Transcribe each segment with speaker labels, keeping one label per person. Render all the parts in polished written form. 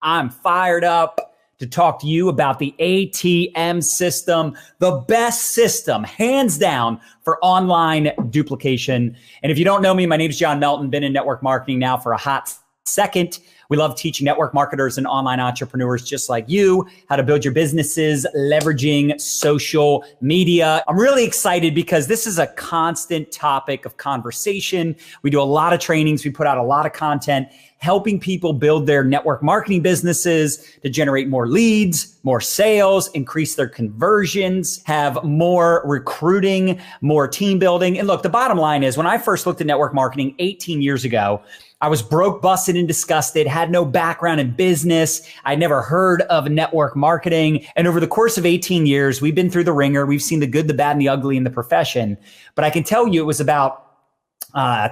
Speaker 1: I'm fired up to talk to you about the ATM system, the best system, hands down, for online duplication. And if you don't know me, my name is John Melton, been in network marketing now for a hot second. We love teaching network marketers and online entrepreneurs just like you how to build your businesses leveraging social media. I'm really excited because this is a constant topic of conversation. We do a lot of trainings. We put out a lot of content helping people build their network marketing businesses to generate more leads, more sales, increase their conversions, have more recruiting, more team building. And look, the bottom line is when I first looked at network marketing 18 years ago, I was broke, busted, and disgusted, had no background in business. I'd never heard of network marketing. And over the course of 18 years, we've been through the ringer. We've seen the good, the bad, and the ugly in the profession. But I can tell you it was about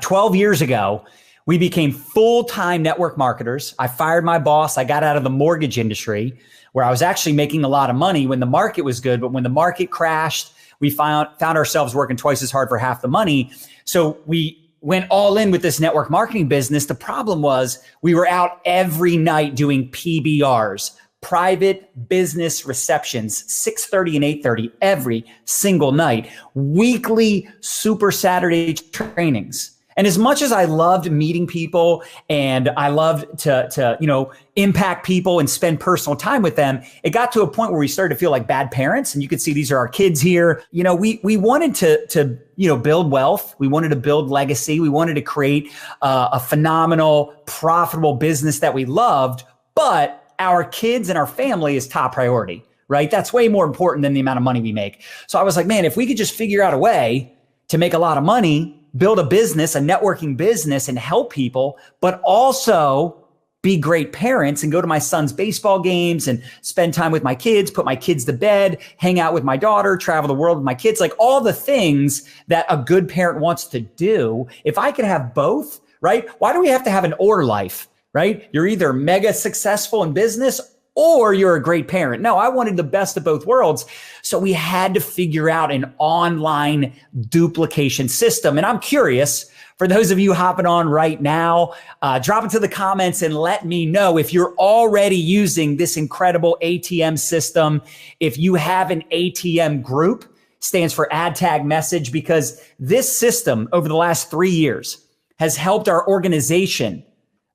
Speaker 1: 12 years ago, we became full-time network marketers. I fired my boss. I got out of the mortgage industry where I was actually making a lot of money when the market was good. But when the market crashed, we found ourselves working twice as hard for half the money. So we went all in with this network marketing business. The problem was we were out every night doing PBRs, private business receptions, 6:30 and 8:30 every single night, weekly Super Saturday trainings. And as much as I loved meeting people and I loved to impact people and spend personal time with them, it got to a point where we started to feel like bad parents. And you can see these are our kids here. We wanted to build wealth. We wanted to build legacy. We wanted to create a phenomenal, profitable business that we loved, but our kids and our family is top priority, right? That's way more important than the amount of money we make. So I was like, man, if we could just figure out a way to make a lot of money, build a business, a networking business, and help people, but also be great parents and go to my son's baseball games and spend time with my kids, put my kids to bed, hang out with my daughter, travel the world with my kids, like all the things that a good parent wants to do. If I could have both, right? Why do we have to have an or life, right? You're either mega successful in business or you're a great parent. No, I wanted the best of both worlds. So we had to figure out an online duplication system. And I'm curious, for those of you hopping on right now, drop into the comments and let me know if you're already using this incredible ATM system. If you have an ATM group, stands for ad tag message, because this system over the last 3 years has helped our organization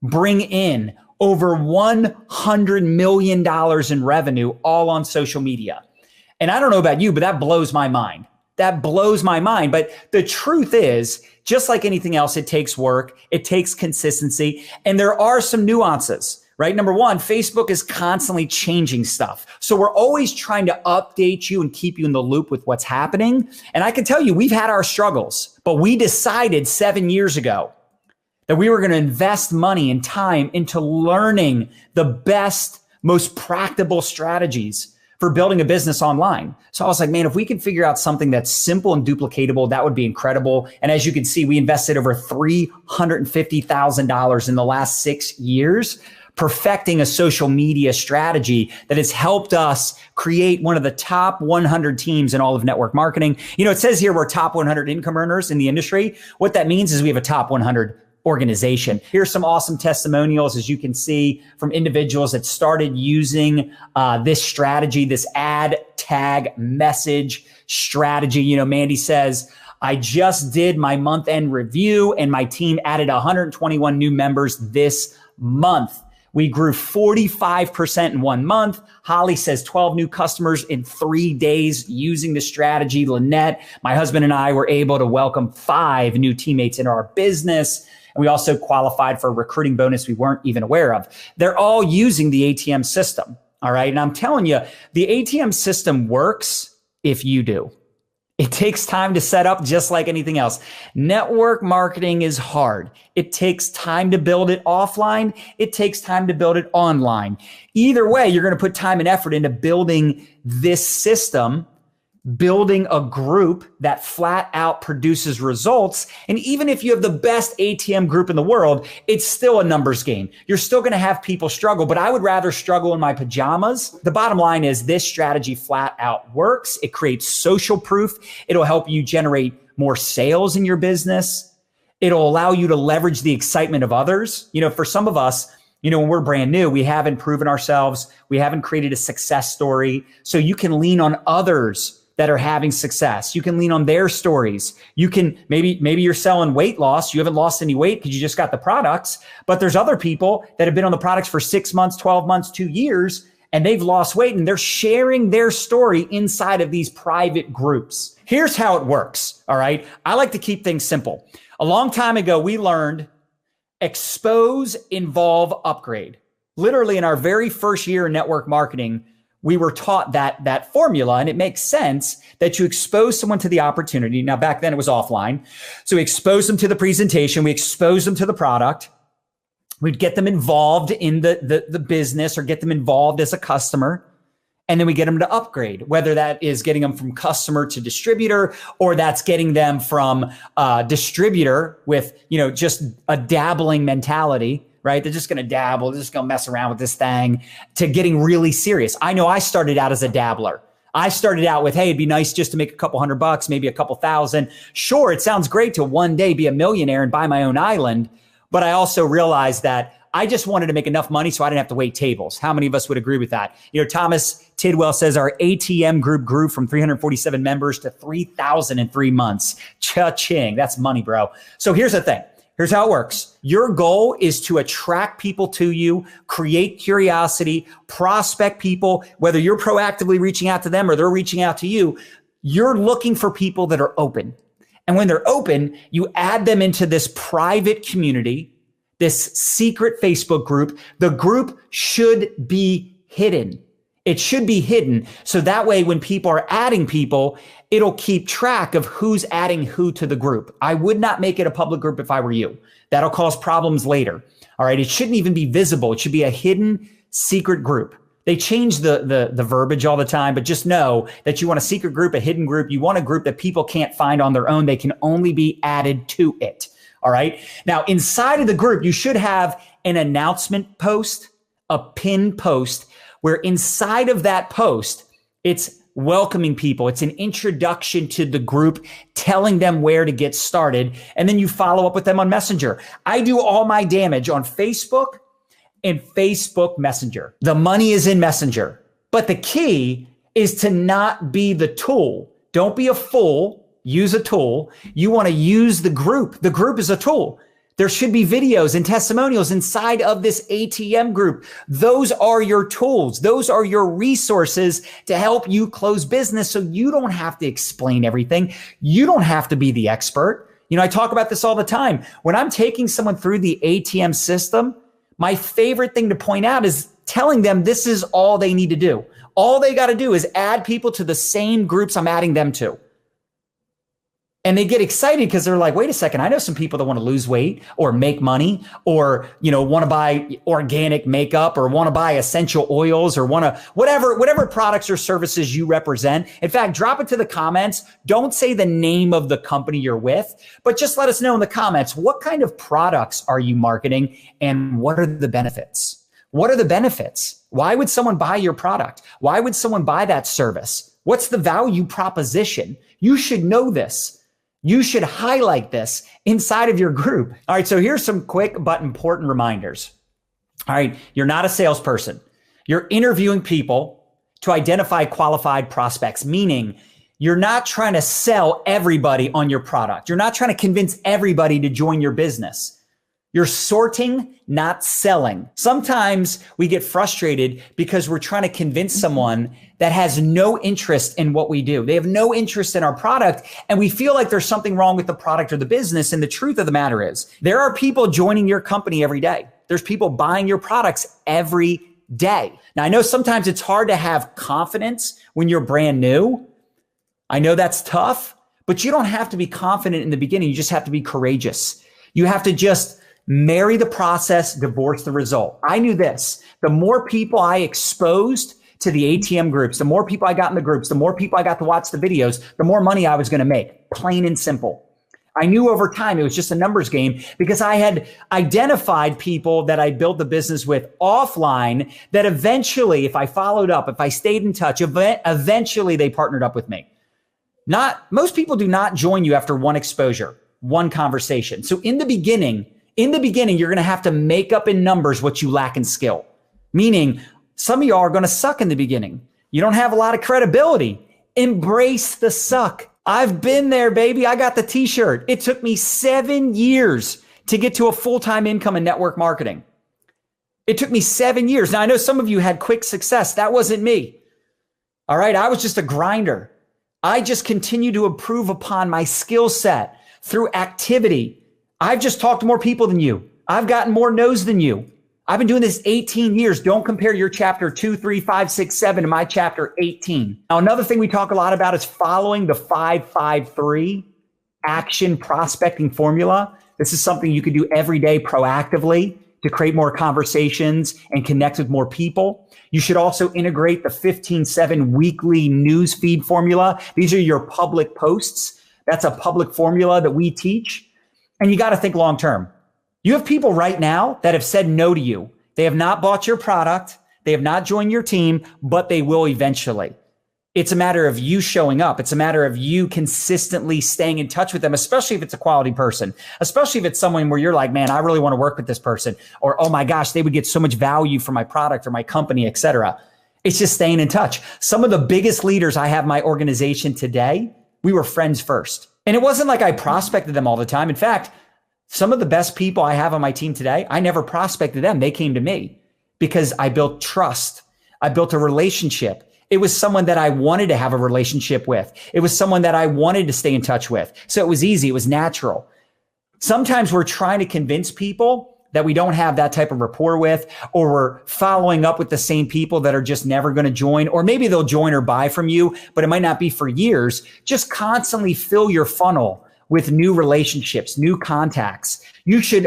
Speaker 1: bring in over $100 million in revenue, all on social media. And I don't know about you, but that blows my mind. That blows my mind. But the truth is, just like anything else, it takes work, it takes consistency, and there are some nuances, right? Number one, Facebook is constantly changing stuff. So we're always trying to update you and keep you in the loop with what's happening. And I can tell you, we've had our struggles, but we decided 7 years ago that we were going to invest money and time into learning the best, most practical strategies for building a business online. So I was like, man, if we could figure out something that's simple and duplicatable, that would be incredible. And as you can see, we invested over $350,000 in the last 6 years, perfecting a social media strategy that has helped us create one of the top 100 teams in all of network marketing. It says here we're top 100 income earners in the industry. What that means is we have a top 100 organization. Here's some awesome testimonials, as you can see, from individuals that started using this strategy, this ad tag message strategy. Mandy says, I just did my month-end review and my team added 121 new members this month. We grew 45% in 1 month. Holly says 12 new customers in 3 days using the strategy. Lynette, my husband and I were able to welcome 5 new teammates into our business. And we also qualified for a recruiting bonus we weren't even aware of. They're all using the ATM system. All right. And I'm telling you, the ATM system works if you do. It takes time to set up, just like anything else. Network marketing is hard. It takes time to build it offline. It takes time to build it online. Either way, you're going to put time and effort into building this system, building a group that flat out produces results. And even if you have the best ATM group in the world, it's still a numbers game. You're still going to have people struggle, but I would rather struggle in my pajamas. The bottom line is this strategy flat out works. It creates social proof. It'll help you generate more sales in your business. It'll allow you to leverage the excitement of others. For some of us, When we're brand new, we haven't proven ourselves. We haven't created a success story. So you can lean on others that are having success. You can lean on their stories. You can, maybe you're selling weight loss. You haven't lost any weight because you just got the products, but there's other people that have been on the products for 6 months, 12 months, 2 years, and they've lost weight and they're sharing their story inside of these private groups. Here's how it works. All right. I like to keep things simple. A long time ago, we learned expose, involve, upgrade. Literally in our very first year in network marketing, we were taught that formula, and it makes sense that you expose someone to the opportunity. Now, back then it was offline. So we expose them to the presentation. We expose them to the product. We'd get them involved in the business or get them involved as a customer. And then we get them to upgrade, whether that is getting them from customer to distributor, or that's getting them from distributor with, just a dabbling mentality, right? They're just going to dabble. They're just going to mess around with this thing, to getting really serious. I know I started out as a dabbler. I started out with, hey, it'd be nice just to make a couple $100, maybe a couple thousand. Sure, it sounds great to one day be a millionaire and buy my own island. But I also realized that I just wanted to make enough money so I didn't have to wait tables. How many of us would agree with that? Thomas Tidwell says our ATM group grew from 347 members to 3,000 in 3 months. Cha-ching. That's money, bro. So here's the thing. Here's how it works. Your goal is to attract people to you, create curiosity, prospect people, whether you're proactively reaching out to them or they're reaching out to you. You're looking for people that are open. And when they're open, you add them into this private community, this secret Facebook group. The group should be hidden. It should be hidden. So that way, when people are adding people, it'll keep track of who's adding who to the group. I would not make it a public group if I were you. That'll cause problems later. All right. It shouldn't even be visible. It should be a hidden secret group. They change the verbiage all the time, but just know that you want a secret group, a hidden group. You want a group that people can't find on their own. They can only be added to it. All right. Now, inside of the group, you should have an announcement post, a pin post, where inside of that post, it's welcoming people. It's an introduction to the group, telling them where to get started. And then you follow up with them on Messenger. I do all my damage on Facebook and Facebook Messenger. The money is in Messenger. But the key is to not be the tool. Don't be a fool. Use a tool. You want to use the group. The group is a tool. There should be videos and testimonials inside of this ATM group. Those are your tools. Those are your resources to help you close business, so you don't have to explain everything. You don't have to be the expert. I talk about this all the time. When I'm taking someone through the ATM system, my favorite thing to point out is telling them this is all they need to do. All they got to do is add people to the same groups I'm adding them to. And they get excited because they're like, wait a second, I know some people that want to lose weight or make money or, want to buy organic makeup or want to buy essential oils or want to whatever products or services you represent. In fact, drop it to the comments. Don't say the name of the company you're with, but just let us know in the comments, what kind of products are you marketing and what are the benefits? What are the benefits? Why would someone buy your product? Why would someone buy that service? What's the value proposition? You should know this. You should highlight this inside of your group. All right, so here's some quick but important reminders. All right, you're not a salesperson. You're interviewing people to identify qualified prospects, meaning you're not trying to sell everybody on your product. You're not trying to convince everybody to join your business. You're sorting, not selling. Sometimes we get frustrated because we're trying to convince someone that has no interest in what we do. They have no interest in our product, and we feel like there's something wrong with the product or the business. And the truth of the matter is, there are people joining your company every day. There's people buying your products every day. Now, I know sometimes it's hard to have confidence when you're brand new. I know that's tough, but you don't have to be confident in the beginning. You just have to be courageous. You have to just marry the process, divorce the result. I knew this. The more people I exposed to the ATM groups, the more people I got in the groups, the more people I got to watch the videos, the more money I was going to make. Plain and simple. I knew over time it was just a numbers game because I had identified people that I built the business with offline that eventually, if I followed up, if I stayed in touch, eventually they partnered up with me. Most people do not join you after one exposure, one conversation. So in the beginning, In the beginning, you're going to have to make up in numbers what you lack in skill. Meaning, some of y'all are going to suck in the beginning. You don't have a lot of credibility. Embrace the suck. I've been there, baby. I got the t-shirt. It took me 7 years to get to a full-time income in network marketing. It took me 7 years. Now, I know some of you had quick success. That wasn't me. All right. I was just a grinder. I just continue to improve upon my skill set through activity. I've just talked to more people than you. I've gotten more no's than you. I've been doing this 18 years. Don't compare your chapter 2, 3, 5, 6, 7 to my chapter 18. Now, another thing we talk a lot about is following the 5-5-3 action prospecting formula. This is something you can do every day proactively to create more conversations and connect with more people. You should also integrate the 15-7 weekly news feed formula. These are your public posts. That's a public formula that we teach. And you got to think long term. You have people right now that have said no to you. They have not bought your product. They have not joined your team, but they will eventually. It's a matter of you showing up. It's a matter of you consistently staying in touch with them, especially if it's a quality person, especially if it's someone where you're like, man, I really want to work with this person, or, oh my gosh, they would get so much value from my product or my company, et cetera. It's just staying in touch. Some of the biggest leaders I have in my organization today, we were friends first. And it wasn't like I prospected them all the time. In fact, some of the best people I have on my team today, I never prospected them. They came to me because I built trust. I built a relationship. It was someone that I wanted to have a relationship with. It was someone that I wanted to stay in touch with. So it was easy. It was natural. Sometimes we're trying to convince people that we don't have that type of rapport with, or we're following up with the same people that are just never going to join, or maybe they'll join or buy from you, but it might not be for years. Just constantly fill your funnel with new relationships, new contacts. You should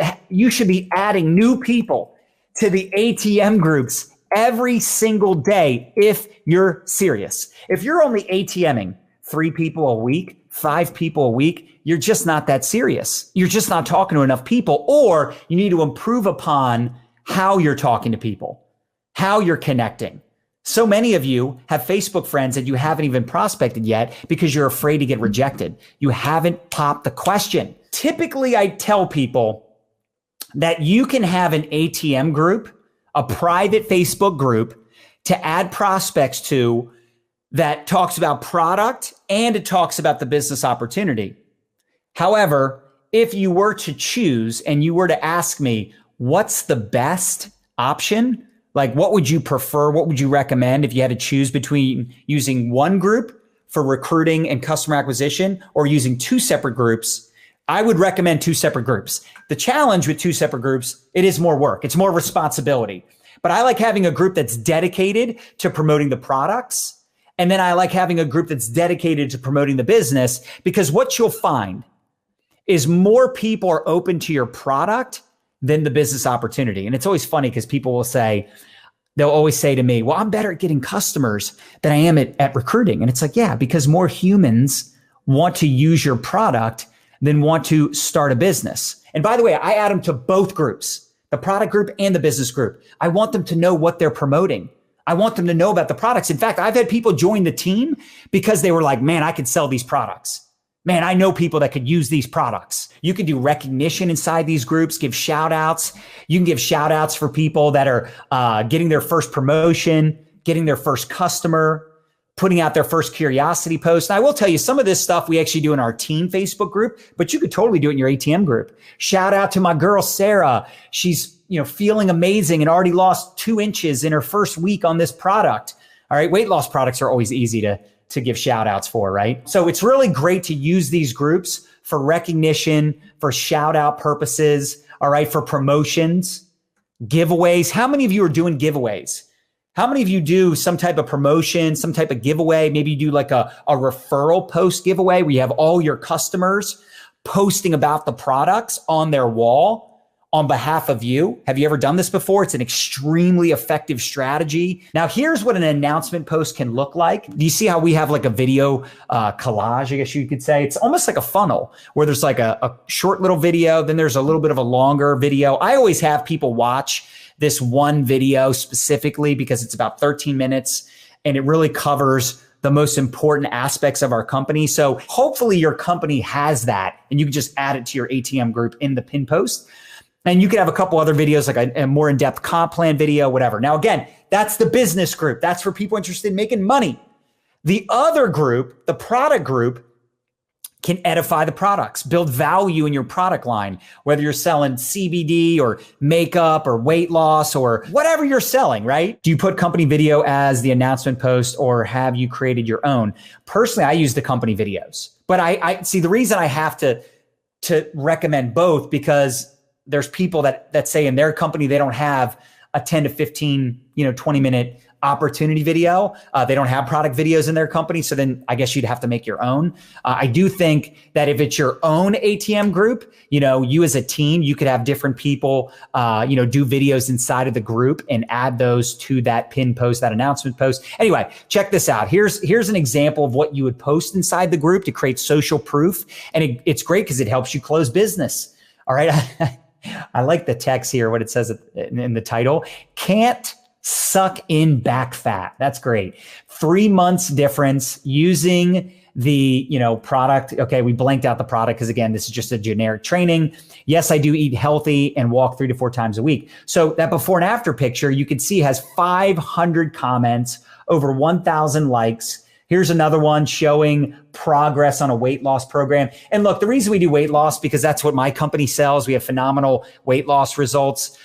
Speaker 1: be adding new people to the ATM groups every single day if you're serious. If you're only ATMing 3 people a week, 5 people a week, you're just not that serious. You're just not talking to enough people, or you need to improve upon how you're talking to people, how you're connecting. So many of you have Facebook friends that you haven't even prospected yet because you're afraid to get rejected. You haven't popped the question. Typically, I tell people that you can have an ATM group, a private Facebook group, to add prospects to that talks about product and it talks about the business opportunity. However, if you were to choose and you were to ask me, what's the best option? Like, what would you prefer? What would you recommend if you had to choose between using one group for recruiting and customer acquisition or using 2 separate groups? I would recommend 2 separate groups. The challenge with 2 separate groups, it is more work. It's more responsibility. But I like having a group that's dedicated to promoting the products. And then I like having a group that's dedicated to promoting the business, because what you'll find is more people are open to your product than the business opportunity. And it's always funny because people will say, they'll always say to me, well, I'm better at getting customers than I am at recruiting. And it's like, yeah, because more humans want to use your product than want to start a business. And by the way, I add them to both groups, the product group and the business group. I want them to know what they're promoting. I want them to know about the products. In fact, I've had people join the team because they were like, man, I could sell these products. Man, I know people that could use these products. You can do recognition inside these groups, give shout outs. You can give shout outs for people that are getting their first promotion, getting their first customer, putting out their first curiosity post. And I will tell you, some of this stuff we actually do in our team Facebook group, but you could totally do it in your ATM group. Shout out to my girl, Sarah. She's feeling amazing and already lost 2 inches in her first week on this product. All right. Weight loss products are always easy to give shout outs for, right? So it's really great to use these groups for recognition, for shout out purposes. All right. For promotions, giveaways. How many of you are doing giveaways? How many of you do some type of promotion, some type of giveaway? Maybe you do like a referral post giveaway where you have all your customers posting about the products on their wall on behalf of you. Have you ever done this before? It's an extremely effective strategy. Now, here's what an announcement post can look like. Do you see how we have like a video collage, I guess you could say? It's almost like a funnel where there's like a short little video, then there's a little bit of a longer video. I always have people watch this one video specifically because it's about 13 minutes and it really covers the most important aspects of our company. So hopefully your company has that and you can just add it to your ATM group in the pin post. And you could have a couple other videos, like a more in-depth comp plan video, whatever. Now, again, that's the business group. That's for people interested in making money. The other group, the product group, can edify the products, build value in your product line, whether you're selling CBD or makeup or weight loss or whatever you're selling, right? Do you put company video as the announcement post, or have you created your own? Personally, I use the company videos, but I see the reason I have to recommend both, because there's people that say in their company, they don't have a 10 to 15, 20-minute opportunity video. They don't have product videos in their company. So then I guess you'd have to make your own. I do think that if it's your own ATM group, you as a team, you could have different people, do videos inside of the group and add those to that pin post, that announcement post. Anyway, check this out. Here's an example of what you would post inside the group to create social proof. And it's great because it helps you close business. All right. I like the text here, what it says in the title. Can't suck in back fat. That's great. 3 months difference using the, product. Okay. We blanked out the product because, again, this is just a generic training. Yes, I do eat healthy and walk 3 to 4 times a week. So that before and after picture, you can see has 500 comments, over 1,000 likes. Here's another one showing progress on a weight loss program. And look, the reason we do weight loss, because that's what my company sells. We have phenomenal weight loss results,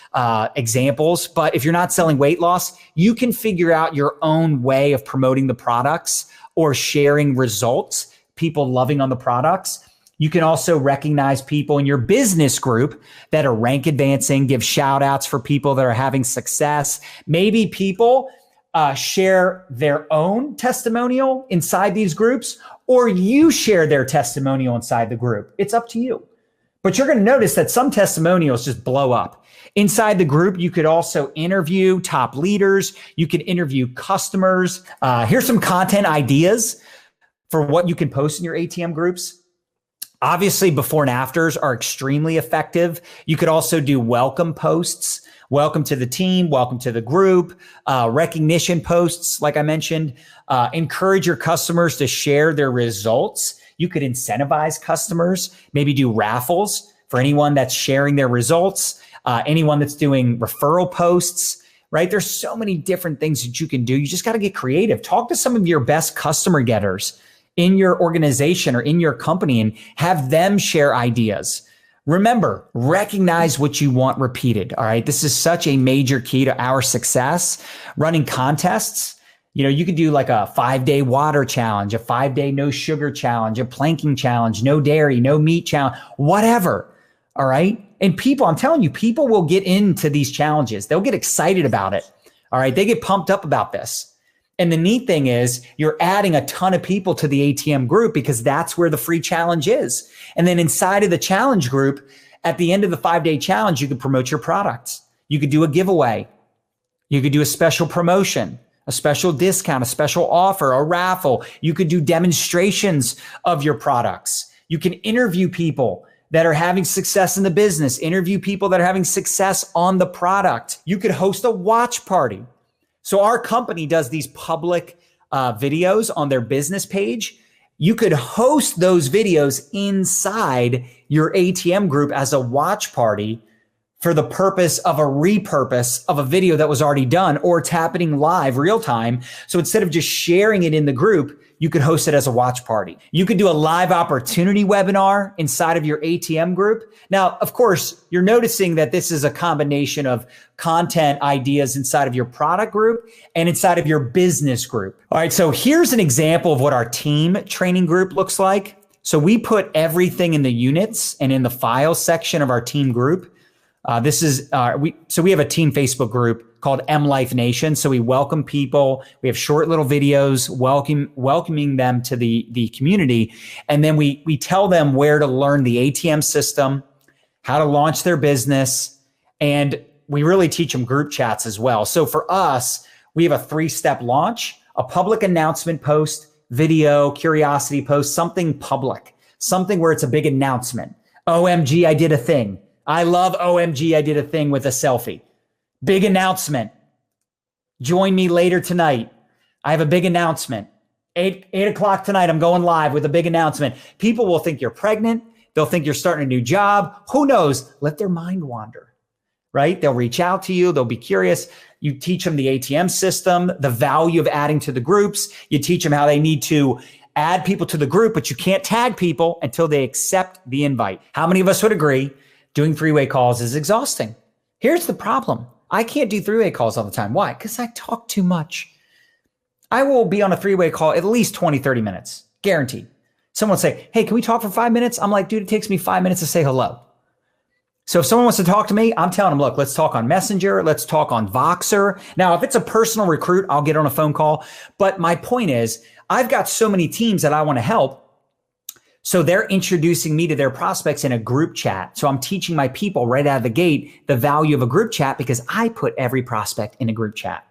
Speaker 1: examples. But if you're not selling weight loss, you can figure out your own way of promoting the products or sharing results, people loving on the products. You can also recognize people in your business group that are rank advancing, give shout outs for people that are having success. Maybe people share their own testimonial inside these groups, or you share their testimonial inside the group. It's up to you. But you're going to notice that some testimonials just blow up. Inside the group, you could also interview top leaders. You can interview customers. Here's some content ideas for what you can post in your ATM groups. Obviously, before and afters are extremely effective. You could also do welcome posts. Welcome to the team, welcome to the group, recognition posts, like I mentioned. Encourage your customers to share their results. You could incentivize customers, maybe do raffles for anyone that's sharing their results, anyone that's doing referral posts, right? There's so many different things that you can do. You just got to get creative. Talk to some of your best customer getters in your organization or in your company and have them share ideas. Remember, recognize what you want repeated. All right. This is such a major key to our success. Running contests. You could do like a 5-day water challenge, a 5-day no sugar challenge, a planking challenge, no dairy, no meat challenge, whatever. All right. And people, I'm telling you, people will get into these challenges. They'll get excited about it. All right. They get pumped up about this. And the neat thing is you're adding a ton of people to the ATM group because that's where the free challenge is. And then inside of the challenge group, at the end of the 5-day challenge, you could promote your products. You could do a giveaway. You could do a special promotion, a special discount, a special offer, a raffle. You could do demonstrations of your products. You can interview people that are having success in the business, interview people that are having success on the product. You could host a watch party. So our company does these public videos on their business page. You could host those videos inside your ATM group as a watch party for the purpose of a repurpose of a video that was already done, or it's happening live real time. So instead of just sharing it in the group, you could host it as a watch party. You could do a live opportunity webinar inside of your ATM group. Now, of course, you're noticing that this is a combination of content ideas inside of your product group and inside of your business group. All right, so here's an example of what our team training group looks like. So we put everything in the units and in the files section of our team group. We have a team Facebook group called M Life Nation. So we welcome people. We have short little videos welcoming them to the community. And then we tell them where to learn the ATM system, how to launch their business. And we really teach them group chats as well. So for us, we have a 3-step launch, a public announcement post, video, curiosity post, something public, something where it's a big announcement. OMG, I did a thing. I love OMG, I did a thing with a selfie. Big announcement. Join me later tonight. I have a big announcement. 8 o'clock tonight, I'm going live with a big announcement. People will think you're pregnant. They'll think you're starting a new job. Who knows? Let their mind wander, right? They'll reach out to you. They'll be curious. You teach them the ATM system, the value of adding to the groups. You teach them how they need to add people to the group, but you can't tag people until they accept the invite. How many of us would agree doing three-way calls is exhausting? Here's the problem. I can't do three-way calls all the time. Why? Because I talk too much. I will be on a three-way call at least 20, 30 minutes, guaranteed. Someone will say, hey, can we talk for 5 minutes? I'm like, dude, it takes me 5 minutes to say hello. So if someone wants to talk to me, I'm telling them, look, let's talk on Messenger. Let's talk on Voxer. Now, if it's a personal recruit, I'll get on a phone call. But my point is, I've got so many teams that I want to help. So they're introducing me to their prospects in a group chat. So I'm teaching my people right out of the gate the value of a group chat because I put every prospect in a group chat.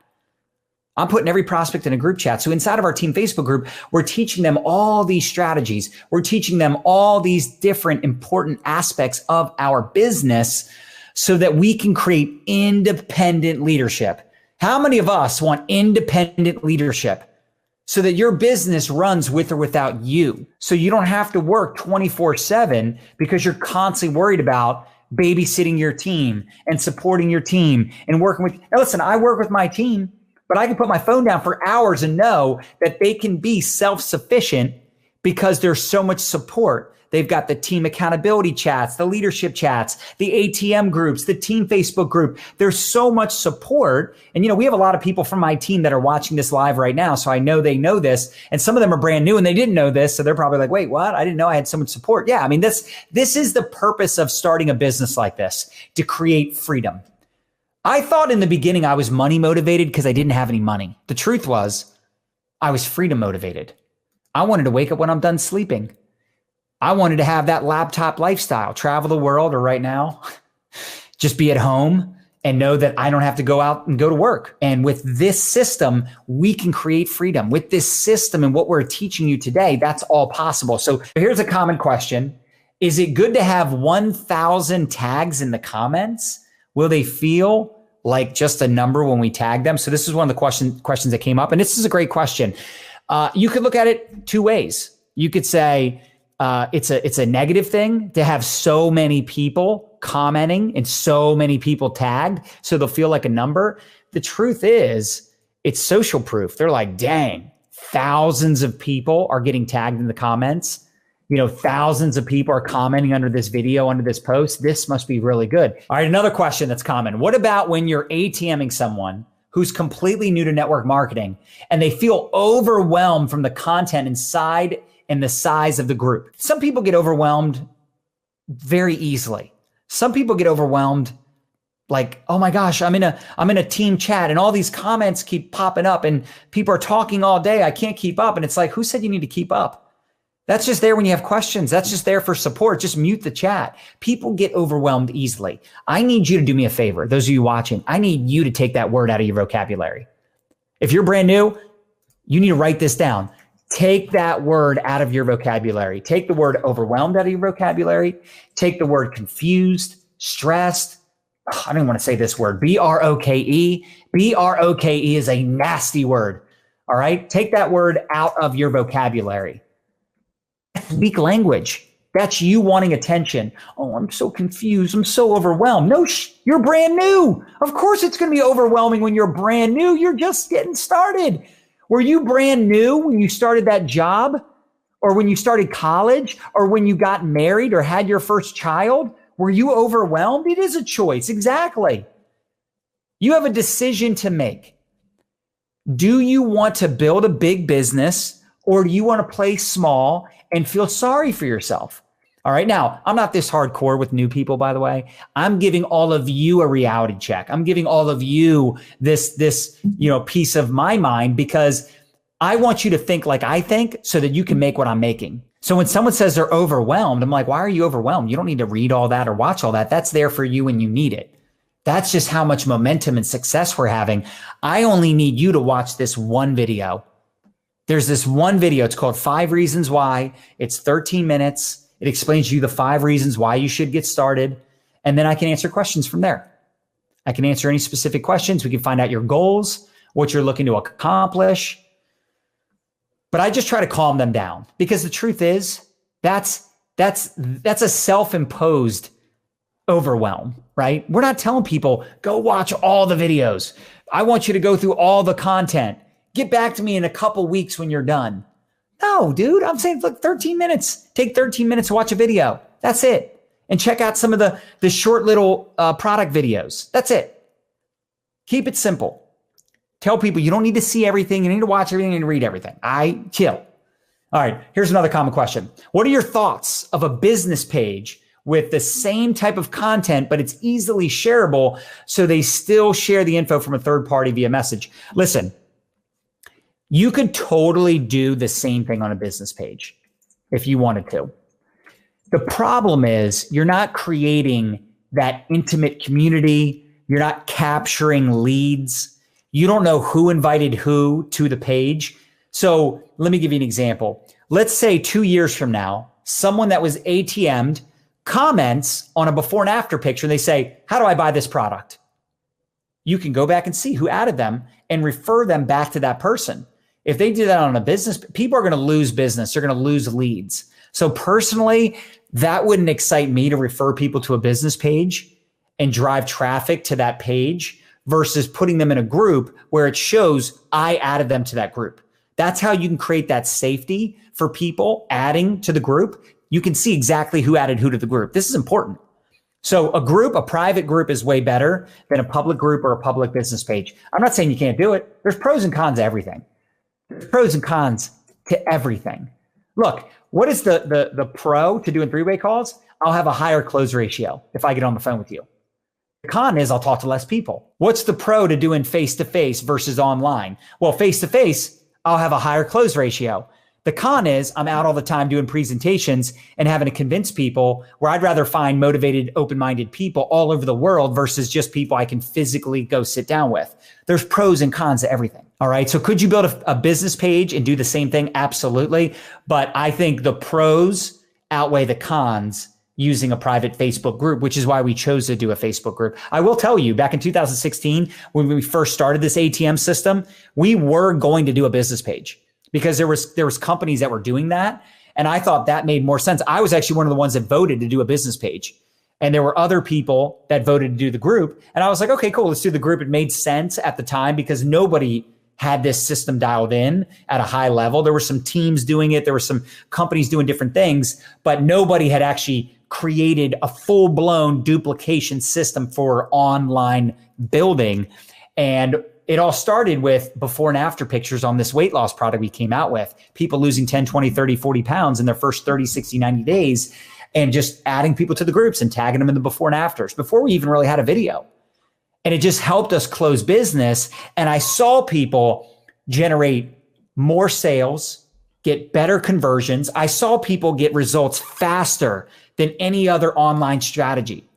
Speaker 1: I'm putting every prospect in a group chat. So inside of our team Facebook group, we're teaching them all these strategies. We're teaching them all these different important aspects of our business so that we can create independent leadership. How many of us want independent leadership so that your business runs with or without you? So you don't have to work 24/7 because you're constantly worried about babysitting your team and supporting your team and working with. Now listen, I work with my team, but I can put my phone down for hours and know that they can be self-sufficient because there's so much support. They've got the team accountability chats, the leadership chats, the ATM groups, the team Facebook group. There's so much support. And, we have a lot of people from my team that are watching this live right now. So I know they know this. And some of them are brand new and they didn't know this. So they're probably like, wait, what? I didn't know I had so much support. Yeah, this is the purpose of starting a business like this, to create freedom. I thought in the beginning I was money motivated because I didn't have any money. The truth was I was freedom motivated. I wanted to wake up when I'm done sleeping. I wanted to have that laptop lifestyle, travel the world, or right now, just be at home and know that I don't have to go out and go to work. And with this system, we can create freedom. With this system and what we're teaching you today, that's all possible. So here's a common question. Is it good to have 1,000 tags in the comments? Will they feel like just a number when we tag them? So this is one of the questions that came up, and this is a great question. You could look at it two ways. You could say it's a negative thing to have so many people commenting and so many people tagged, so they'll feel like a number. The truth is, it's social proof. They're like, dang, thousands of people are getting tagged in the comments. Thousands of people are commenting under this video, under this post. This must be really good. All right, another question that's common. What about when you're ATMing someone who's completely new to network marketing and they feel overwhelmed from the content inside and the size of the group? Some people get overwhelmed very easily. Some people get overwhelmed like, oh my gosh, I'm in a team chat and all these comments keep popping up and people are talking all day. I can't keep up. And it's like, who said you need to keep up? That's just there when you have questions. That's just there for support. Just mute the chat. People get overwhelmed easily. I need you to do me a favor. Those of you watching, I need you to take that word out of your vocabulary. If you're brand new, you need to write this down. Take that word out of your vocabulary. Take the word overwhelmed out of your vocabulary. Take the word confused, stressed. I don't even want to say this word. B-R-O-K-E. B-R-O-K-E is a nasty word. All right. Take that word out of your vocabulary. Weak language. That's you wanting attention. Oh, I'm so confused. I'm so overwhelmed. No, you're brand new. Of course it's going to be overwhelming when you're brand new. You're just getting started. Were you brand new when you started that job, or when you started college, or when you got married or had your first child? Were you overwhelmed? It is a choice. Exactly. You have a decision to make. Do you want to build a big business, or do you want to play small and feel sorry for yourself? All right. Now, I'm not this hardcore with new people, by the way. I'm giving all of you a reality check. I'm giving all of you this piece of my mind, because I want you to think like I think so that you can make what I'm making. So when someone says they're overwhelmed, I'm like, why are you overwhelmed? You don't need to read all that or watch all that. That's there for you when you need it. That's just how much momentum and success we're having. I only need you to watch this one video. There's this one video. It's called 5 Reasons Why. It's 13 minutes. It explains to you the 5 reasons why you should get started. And then I can answer questions from there. I can answer any specific questions. We can find out your goals, what you're looking to accomplish. But I just try to calm them down, because the truth is, that's That's a self-imposed overwhelm, right? We're not telling people, go watch all the videos. I want you to go through all the content. Get back to me in a couple weeks when you're done. No, dude, I'm saying, look, 13 minutes. Take 13 minutes to watch a video. That's it. And check out some of the short little product videos. That's it. Keep it simple. Tell people you don't need to see everything. You need to watch everything and read everything. Chill. All right, here's another common question. What are your thoughts of a business page with the same type of content, but it's easily shareable so they still share the info from a third party via message? Listen, you could totally do the same thing on a business page if you wanted to. The problem is you're not creating that intimate community. You're not capturing leads. You don't know who invited who to the page. So let me give you an example. Let's say 2 years from now, someone that was ATM'd comments on a before and after picture. And they say, how do I buy this product? You can go back and see who added them and refer them back to that person. If they do that on a business, people are going to lose business. They're going to lose leads. So personally, that wouldn't excite me to refer people to a business page and drive traffic to that page versus putting them in a group where it shows I added them to that group. That's how you can create that safety for people adding to the group. You can see exactly who added who to the group. This is important. So a private group is way better than a public group or a public business page. I'm not saying you can't do it. There's pros and cons to everything. There's pros and cons to everything. Look, what is the pro to doing three-way calls? I'll have a higher close ratio if I get on the phone with you. The con is I'll talk to less people. What's the pro to doing face-to-face versus online? Well, face-to-face, I'll have a higher close ratio. The con is I'm out all the time doing presentations and having to convince people, where I'd rather find motivated, open-minded people all over the world versus just people I can physically go sit down with. There's pros and cons to everything. All right. So could you build a business page and do the same thing? Absolutely. But I think the pros outweigh the cons using a private Facebook group, which is why we chose to do a Facebook group. I will tell you, back in 2016, when we first started this ATM system, we were going to do a business page because there was companies that were doing that. And I thought that made more sense. I was actually one of the ones that voted to do a business page. And there were other people that voted to do the group. And I was like, okay, cool, let's do the group. It made sense at the time because nobody had this system dialed in at a high level. There were some teams doing it. There were some companies doing different things, but nobody had actually created a full-blown duplication system for online building. And it all started with before and after pictures on this weight loss product we came out with. People losing 10, 20, 30, 40 pounds in their first 30, 60, 90 days, and just adding people to the groups and tagging them in the before and afters before we even really had a video. And it just helped us close business. And I saw people generate more sales, get better conversions. I saw people get results faster than any other online strategy.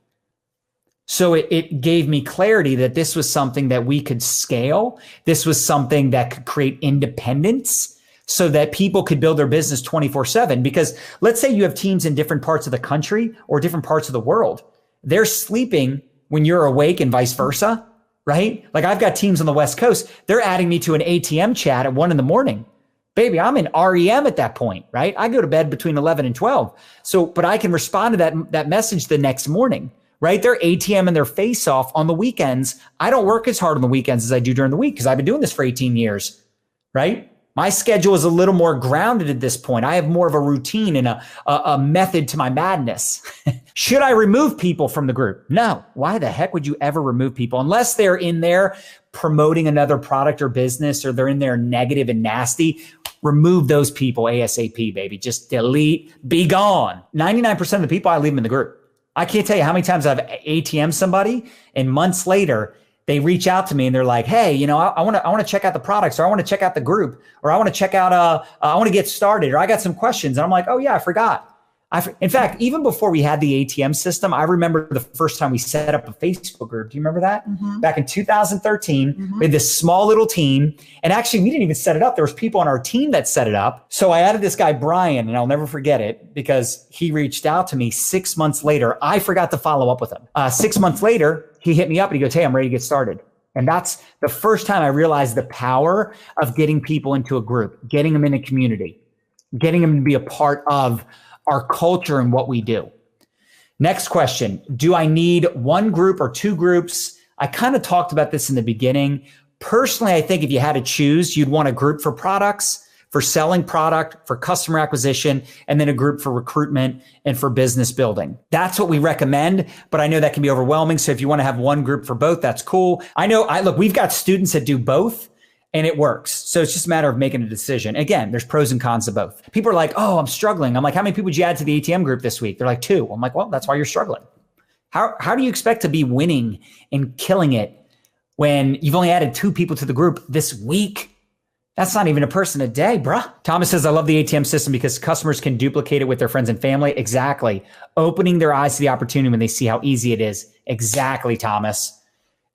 Speaker 1: So it gave me clarity that this was something that we could scale. This was something that could create independence so that people could build their business 24/7. Because let's say you have teams in different parts of the country or different parts of the world. They're sleeping when you're awake and vice versa, right? Like I've got teams on the West Coast. They're adding me to an ATM chat at 1 a.m. Baby, I'm in REM at that point, right? I go to bed between 11 and 12. So, but I can respond to that message the next morning, right? They're ATM and their face off on the weekends. I don't work as hard on the weekends as I do during the week because I've been doing this for 18 years, right? My schedule is a little more grounded at this point. I have more of a routine and a method to my madness. Should I remove people from the group? No. Why the heck would you ever remove people? Unless they're in there promoting another product or business, or they're in there negative and nasty, remove those people ASAP, baby. Just delete, be gone. 99% of the people, I leave them in the group. I can't tell you how many times I've ATM'd somebody and months later, they reach out to me and they're like, hey, I want to check out the products, or I want to check out the group, or I want to check out, I want to get started, or I got some questions. And I'm like, oh yeah, I forgot. In fact, even before we had the ATM system, I remember the first time we set up a Facebook group. Do you remember that? Mm-hmm. Back in 2013, we had this small little team. And actually, we didn't even set it up. There was people on our team that set it up. So I added this guy, Brian, and I'll never forget it because he reached out to me 6 months later. I forgot to follow up with him. 6 months later, he hit me up and he goes, hey, I'm ready to get started. And that's the first time I realized the power of getting people into a group, getting them in a community, getting them to be a part of our culture and what we do. Next question. Do I need one group or two groups? I kind of talked about this in the beginning. Personally, I think if you had to choose, you'd want a group for products, for selling product, for customer acquisition, and then a group for recruitment and for business building. That's what we recommend, but I know that can be overwhelming. So if you want to have one group for both, that's cool. Look, we've got students that do both and it works. So it's just a matter of making a decision. Again, there's pros and cons to both. People are like, oh, I'm struggling. I'm like, how many people did you add to the ATM group this week? They're like 2. I'm like, well, that's why you're struggling. How do you expect to be winning and killing it when you've only added 2 people to the group this week? That's not even a person a day, bruh. Thomas says, I love the ATM system because customers can duplicate it with their friends and family. Exactly. Opening their eyes to the opportunity when they see how easy it is. Exactly, Thomas.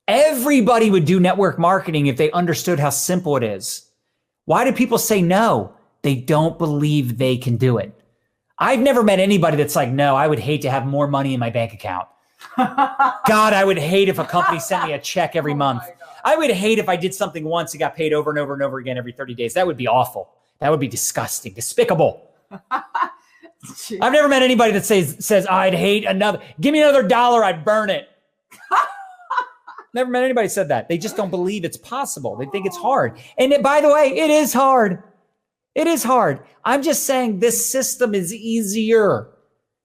Speaker 1: Everybody would do network marketing if they understood how simple it is. Why do people say no? They don't believe they can do it. I've never met anybody that's like, no, I would hate to have more money in my bank account. God, I would hate if a company sent me a check every month. I would hate if I did something once and got paid over and over and over again every 30 days. That would be awful. That would be disgusting, despicable. I've never met anybody that says I'd hate give me another $1, I'd burn it. Never met anybody said that. They just don't believe it's possible. They think it's hard. And by the way, it is hard. It is hard. I'm just saying this system is easier.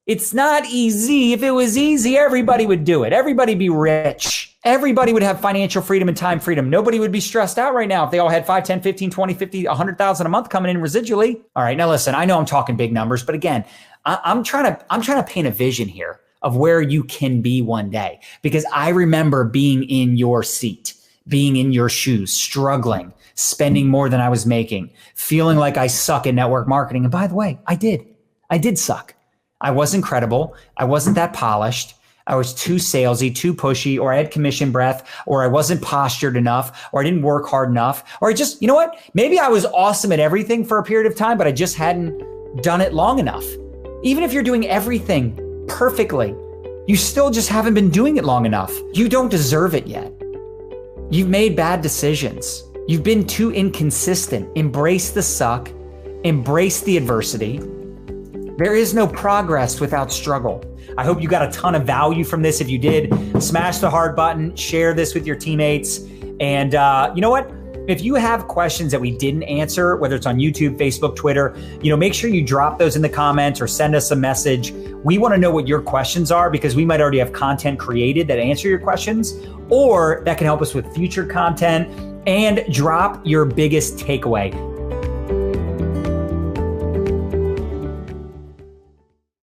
Speaker 1: It's not easy. If it was easy, everybody would do it. Everybody be rich. Everybody would have financial freedom and time freedom. Nobody would be stressed out right now if they all had 5, 10, 15, 20, 50, 100,000 a month coming in residually. All right, now listen, I know I'm talking big numbers, but again, I'm trying to paint a vision here of where you can be one day, because I remember being in your seat, being in your shoes, struggling, spending more than I was making, feeling like I suck at network marketing. And by the way, I did suck. I wasn't credible. I wasn't that polished. I was too salesy, too pushy, or I had commission breath, or I wasn't postured enough, or I didn't work hard enough, or I just, you know what? Maybe I was awesome at everything for a period of time, but I just hadn't done it long enough. Even if you're doing everything perfectly, you still just haven't been doing it long enough. You don't deserve it yet. You've made bad decisions. You've been too inconsistent. Embrace the suck. Embrace the adversity. There is no progress without struggle. I hope you got a ton of value from this. If you did, smash the heart button, share this with your teammates. And you know what? If you have questions that we didn't answer, whether it's on YouTube, Facebook, Twitter, make sure you drop those in the comments or send us a message. We want to know what your questions are, because we might already have content created that answer your questions, or that can help us with future content. And drop your biggest takeaway.